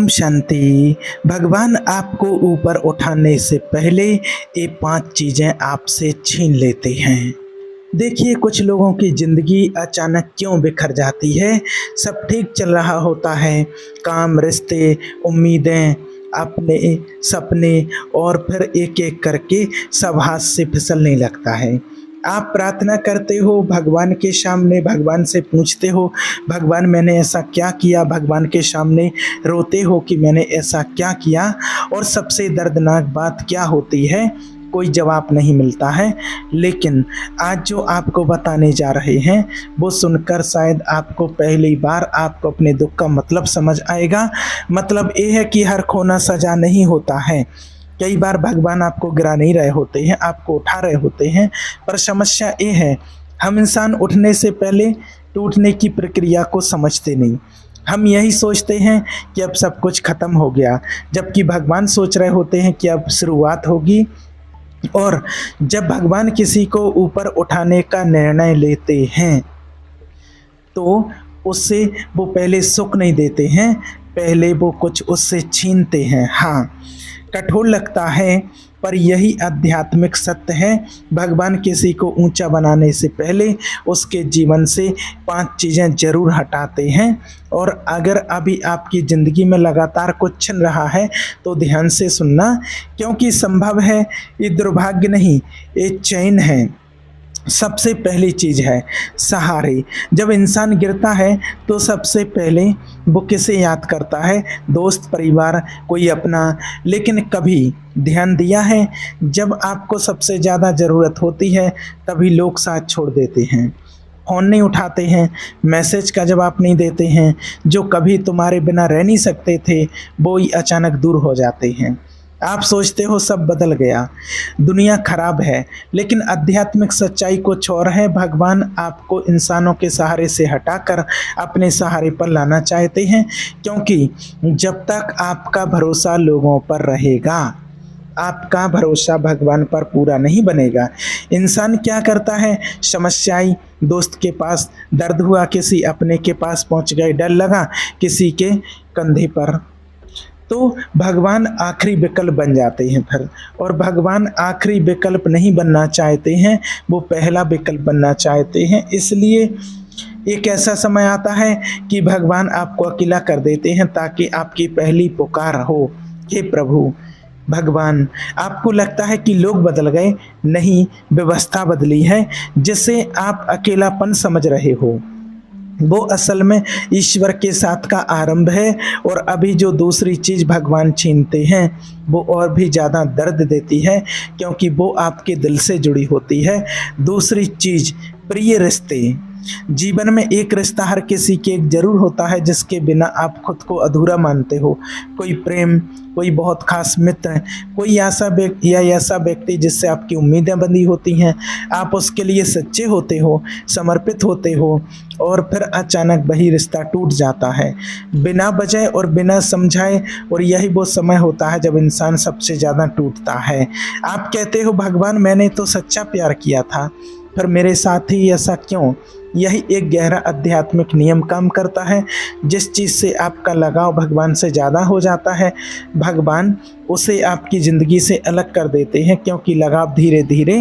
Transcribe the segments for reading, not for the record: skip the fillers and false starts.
ओम शांति। भगवान आपको ऊपर उठाने से पहले ये 5 चीज़ें आपसे छीन लेते हैं। देखिए, कुछ लोगों की ज़िंदगी अचानक क्यों बिखर जाती है। सब ठीक चल रहा होता है, काम, रिश्ते, उम्मीदें, अपने सपने, और फिर एक-एक करके सब हाथ से फिसलने लगता है। आप प्रार्थना करते हो भगवान के सामने, भगवान से पूछते हो, भगवान मैंने ऐसा क्या किया, भगवान के सामने रोते हो कि मैंने ऐसा क्या किया, और सबसे दर्दनाक बात क्या होती है, कोई जवाब नहीं मिलता है। लेकिन आज जो आपको बताने जा रहे हैं वो सुनकर शायद आपको पहली बार आपको अपने दुख का मतलब समझ आएगा। मतलब ये है कि हर खोना सजा नहीं होता है। कई बार भगवान आपको गिरा नहीं रहे होते हैं, आपको उठा रहे होते हैं। पर समस्या ये है, हम इंसान उठने से पहले टूटने की प्रक्रिया को समझते नहीं। हम यही सोचते हैं कि अब सब कुछ खत्म हो गया, जबकि भगवान सोच रहे होते हैं कि अब शुरुआत होगी। और जब भगवान किसी को ऊपर उठाने का निर्णय लेते हैं तो उससे वो पहले सुख नहीं देते हैं, पहले वो कुछ उससे छीनते हैं। हाँ, कठोर लगता है, पर यही आध्यात्मिक सत्य है। भगवान किसी को ऊंचा बनाने से पहले उसके जीवन से 5 चीज़ें ज़रूर हटाते हैं। और अगर अभी आपकी ज़िंदगी में लगातार कुछ छिन रहा है तो ध्यान से सुनना, क्योंकि संभव है ये दुर्भाग्य नहीं, ये चैन है। सबसे पहली चीज़ है सहारे। जब इंसान गिरता है तो सबसे पहले वो किसे याद करता है? दोस्त, परिवार, कोई अपना। लेकिन कभी ध्यान दिया है, जब आपको सबसे ज़्यादा ज़रूरत होती है तभी लोग साथ छोड़ देते हैं। फ़ोन नहीं उठाते हैं, मैसेज का जवाब नहीं देते हैं। जो कभी तुम्हारे बिना रह नहीं सकते थे वो ही अचानक दूर हो जाते हैं। आप सोचते हो सब बदल गया, दुनिया खराब है, लेकिन आध्यात्मिक सच्चाई कुछ और है। भगवान आपको इंसानों के सहारे से हटाकर अपने सहारे पर लाना चाहते हैं, क्योंकि जब तक आपका भरोसा लोगों पर रहेगा, आपका भरोसा भगवान पर पूरा नहीं बनेगा। इंसान क्या करता है? समस्या आई, दोस्त के पास, दर्द हुआ, किसी अपने के पास पहुंच गए, डर लगा किसी के कंधे पर, तो भगवान आखिरी विकल्प बन जाते हैं फिर। और भगवान आखिरी विकल्प नहीं बनना चाहते हैं, वो पहला विकल्प बनना चाहते हैं। इसलिए एक ऐसा समय आता है कि भगवान आपको अकेला कर देते हैं ताकि आपकी पहली पुकार हो, हे प्रभु। भगवान, आपको लगता है कि लोग बदल गए, नहीं, व्यवस्था बदली है। जिसे आप अकेलापन समझ रहे हो वो असल में ईश्वर के साथ का आरंभ है। और अभी जो दूसरी चीज़ भगवान छीनते हैं वो और भी ज़्यादा दर्द देती है, क्योंकि वो आपके दिल से जुड़ी होती है। दूसरी चीज़, प्रिय रिश्ते। जीवन में एक रिश्ता हर किसी के एक जरूर होता है जिसके बिना आप खुद को अधूरा मानते हो। कोई प्रेम, कोई बहुत खास मित्र, कोई ऐसा व्यक्ति जिससे आपकी उम्मीदें बंधी होती हैं। आप उसके लिए सच्चे होते हो, समर्पित होते हो, और फिर अचानक वही रिश्ता टूट जाता है बिना वजह और बिना समझाए। और यही वो समय होता है जब इंसान सबसे ज़्यादा टूटता है। आप कहते हो भगवान मैंने तो सच्चा प्यार किया था, फिर मेरे साथ ही ऐसा क्यों? यही एक गहरा आध्यात्मिक नियम काम करता है। जिस चीज़ से आपका लगाव भगवान से ज़्यादा हो जाता है, भगवान उसे आपकी ज़िंदगी से अलग कर देते हैं, क्योंकि लगाव धीरे धीरे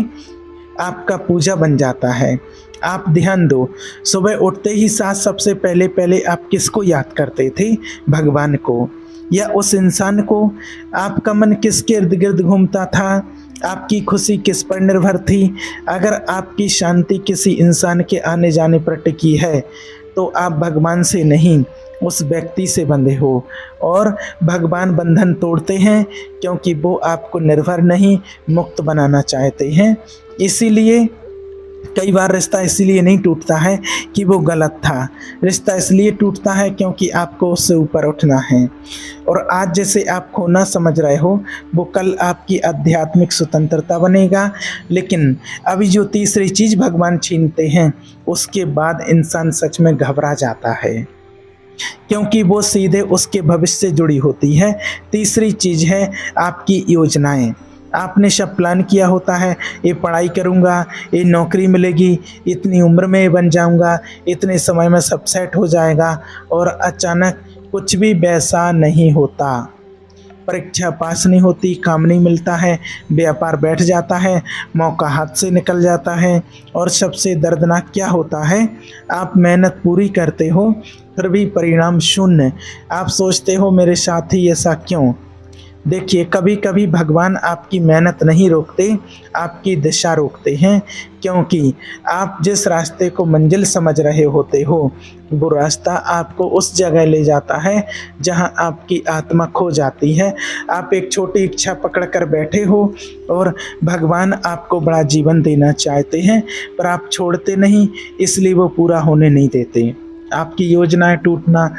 आपका पूजा बन जाता है। आप ध्यान दो, सुबह उठते ही साथ सबसे पहले आप किसको याद करते थे? भगवान को, या उस इंसान को? आपका मन किसके इर्द गिर्द घूमता था? आपकी खुशी किस पर निर्भर थी? अगर आपकी शांति किसी इंसान के आने जाने पर टिकी है तो आप भगवान से नहीं, उस व्यक्ति से बंधे हो। और भगवान बंधन तोड़ते हैं क्योंकि वो आपको निर्भर नहीं, मुक्त बनाना चाहते हैं। इसीलिए कई बार रिश्ता इसीलिए नहीं टूटता है कि वो गलत था, रिश्ता इसलिए टूटता है क्योंकि आपको उससे ऊपर उठना है। और आज जैसे आप खोना समझ रहे हो वो कल आपकी आध्यात्मिक स्वतंत्रता बनेगा। लेकिन अभी जो तीसरी चीज़ भगवान छीनते हैं उसके बाद इंसान सच में घबरा जाता है, क्योंकि वो सीधे उसके भविष्य से जुड़ी होती है। तीसरी चीज़ है आपकी योजनाएं। आपने सब प्लान किया होता है, ये पढ़ाई करूँगा, ये नौकरी मिलेगी, इतनी उम्र में बन जाऊँगा, इतने समय में सब सेट हो जाएगा, और अचानक कुछ भी वैसा नहीं होता। परीक्षा पास नहीं होती, काम नहीं मिलता है, व्यापार बैठ जाता है, मौका हाथ से निकल जाता है। और सबसे दर्दनाक क्या होता है, आप मेहनत पूरी करते हो फिर भी परिणाम शून्य। आप सोचते हो मेरे साथ ही ऐसा क्यों। देखिए, कभी कभी भगवान आपकी मेहनत नहीं रोकते, आपकी दिशा रोकते हैं, क्योंकि आप जिस रास्ते को मंजिल समझ रहे होते हो वो रास्ता आपको उस जगह ले जाता है जहां आपकी आत्मा खो जाती है। आप एक छोटी इच्छा पकड़ कर बैठे हो और भगवान आपको बड़ा जीवन देना चाहते हैं, पर आप छोड़ते नहीं, इसलिए वो पूरा होने नहीं देते। आपकी योजनाएं टूटना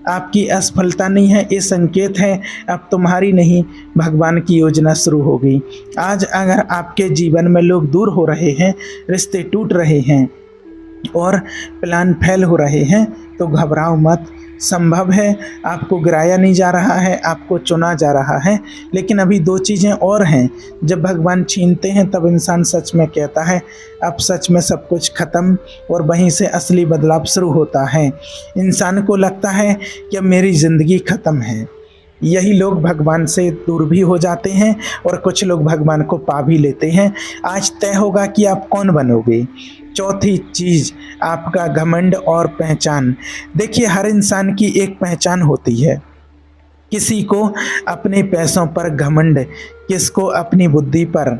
आपकी असफलता नहीं है, ये संकेत है अब तुम्हारी नहीं, भगवान की योजना शुरू हो गई। आज अगर आपके जीवन में लोग दूर हो रहे हैं, रिश्ते टूट रहे हैं और प्लान फेल हो रहे हैं, तो घबराओ मत। संभव है आपको गिराया नहीं जा रहा है, आपको चुना जा रहा है। लेकिन अभी दो चीज़ें और हैं, जब भगवान छीनते हैं तब इंसान सच में कहता है अब सच में सब कुछ ख़त्म, और वहीं से असली बदलाव शुरू होता है। इंसान को लगता है कि अब मेरी ज़िंदगी ख़त्म है। यही लोग भगवान से दूर भी हो जाते हैं और कुछ लोग भगवान को पा भी लेते हैं। आज तय होगा कि आप कौन बनोगे। चौथी चीज़, आपका घमंड और पहचान। देखिए, हर इंसान की एक पहचान होती है। किसी को अपने पैसों पर घमंड, किसको अपनी बुद्धि पर,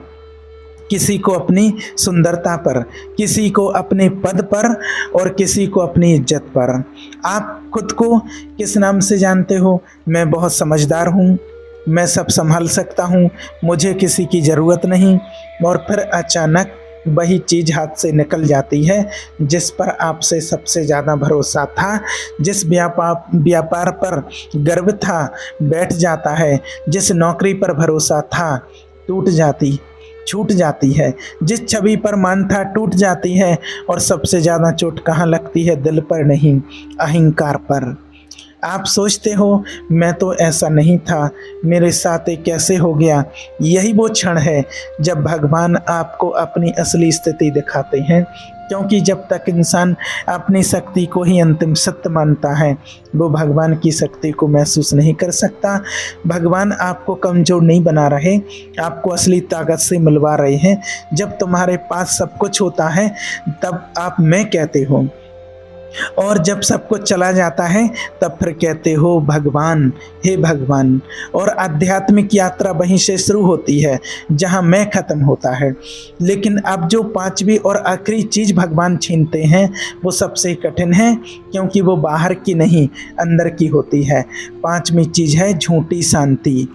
किसी को अपनी सुंदरता पर, किसी को अपने पद पर और किसी को अपनी इज्जत पर। आप खुद को किस नाम से जानते हो? मैं बहुत समझदार हूँ, मैं सब संभाल सकता हूँ, मुझे किसी की ज़रूरत नहीं। और फिर अचानक वही चीज़ हाथ से निकल जाती है जिस पर आपसे सबसे ज़्यादा भरोसा था, जिस व्यापार पर गर्व था बैठ जाता है, जिस नौकरी पर भरोसा था छूट जाती है, जिस छवि पर मान था टूट जाती है। और सबसे ज़्यादा चोट कहाँ लगती है? दिल पर नहीं, अहंकार पर। आप सोचते हो मैं तो ऐसा नहीं था, मेरे साथ ये कैसे हो गया। यही वो क्षण है जब भगवान आपको अपनी असली स्थिति दिखाते हैं, क्योंकि जब तक इंसान अपनी शक्ति को ही अंतिम सत्य मानता है वो भगवान की शक्ति को महसूस नहीं कर सकता। भगवान आपको कमज़ोर नहीं बना रहे, आपको असली ताकत से मिलवा रहे हैं। जब तुम्हारे पास सब कुछ होता है तब आप मैं कहते हो, और जब सब कुछ चला जाता है तब फिर कहते हो भगवान, हे भगवान। और आध्यात्मिक यात्रा वहीं से शुरू होती है जहां मैं ख़त्म होता है। लेकिन अब जो पांचवी और आखिरी चीज़ भगवान छीनते हैं वो सबसे कठिन है, क्योंकि वो बाहर की नहीं अंदर की होती है। पांचवी चीज़ है झूठी शांति।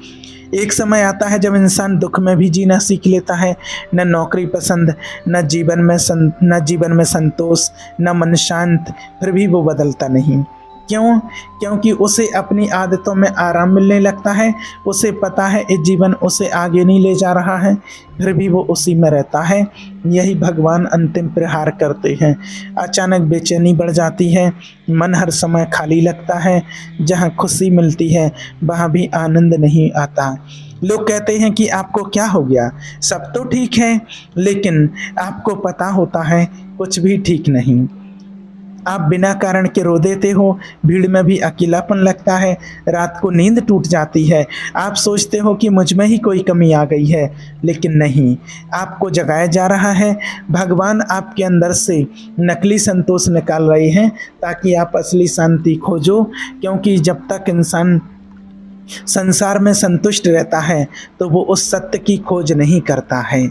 एक समय आता है जब इंसान दुख में भी जीना सीख लेता है। न नौकरी पसंद, न जीवन में संतोष, न मन शांत, फिर भी वो बदलता नहीं। क्यों? क्योंकि उसे अपनी आदतों में आराम मिलने लगता है। उसे पता है ये जीवन उसे आगे नहीं ले जा रहा है, फिर भी वो उसी में रहता है। यही भगवान अंतिम प्रहार करते हैं। अचानक बेचैनी बढ़ जाती है, मन हर समय खाली लगता है। जहाँ खुशी मिलती है वहाँ भी आनंद नहीं आता। लोग कहते हैं कि आपको क्या हो गया, सब तो ठीक है, लेकिन आपको पता होता है कुछ भी ठीक नहीं। आप बिना कारण के रो देते हो, भीड़ में भी अकेलापन लगता है, रात को नींद टूट जाती है। आप सोचते हो कि मुझ में ही कोई कमी आ गई है, लेकिन नहीं, आपको जगाया जा रहा है। भगवान आपके अंदर से नकली संतोष निकाल रहे हैं ताकि आप असली शांति खोजो। क्योंकि जब तक इंसान संसार में संतुष्ट रहता है तो वो उस सत्य की खोज नहीं करता है,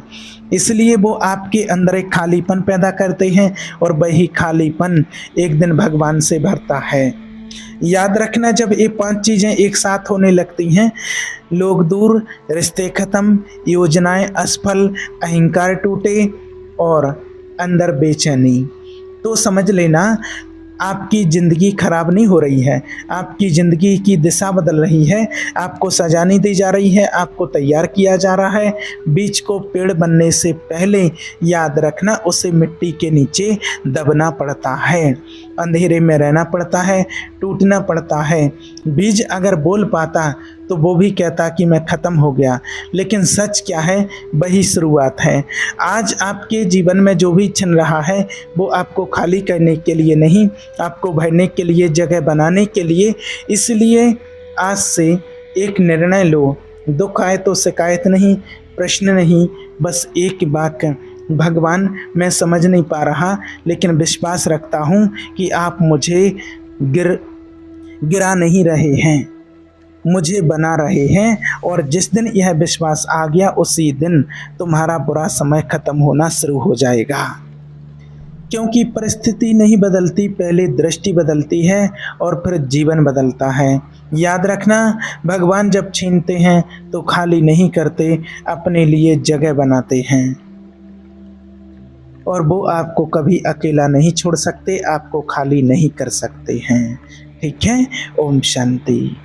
इसलिए वो आपके अंदर एक खालीपन पैदा करते हैं और वही खालीपन एक दिन भगवान से भरता है। याद रखना, जब ये पांच चीज़ें एक साथ होने लगती हैं, लोग दूर, रिश्ते खत्म, योजनाएं असफल, अहंकार टूटे और अंदर बेचैनी, तो समझ लेना आपकी ज़िंदगी खराब नहीं हो रही है, आपकी ज़िंदगी की दिशा बदल रही है। आपको सजा नहीं दी जा रही है, आपको तैयार किया जा रहा है। बीज को पेड़ बनने से पहले याद रखना उसे मिट्टी के नीचे दबना पड़ता है। अंधेरे में रहना पड़ता है, टूटना पड़ता है। बीज अगर बोल पाता तो वो भी कहता कि मैं ख़त्म हो गया, लेकिन सच क्या है, वही शुरुआत है। आज आपके जीवन में जो भी छिन रहा है वो आपको खाली करने के लिए नहीं, आपको भरने के लिए, जगह बनाने के लिए। इसलिए आज से एक निर्णय लो, दुख आए तो शिकायत नहीं, प्रश्न नहीं, बस एक वाक्य, भगवान मैं समझ नहीं पा रहा लेकिन विश्वास रखता हूँ कि आप मुझे गिरा नहीं रहे हैं, मुझे बना रहे हैं। और जिस दिन यह विश्वास आ गया उसी दिन तुम्हारा बुरा समय खत्म होना शुरू हो जाएगा। क्योंकि परिस्थिति नहीं बदलती, पहले दृष्टि बदलती है और फिर जीवन बदलता है। याद रखना, भगवान जब छीनते हैं तो खाली नहीं करते, अपने लिए जगह बनाते हैं। और वो आपको कभी अकेला नहीं छोड़ सकते, आपको खाली नहीं कर सकते हैं। ठीक है। ओम शांति।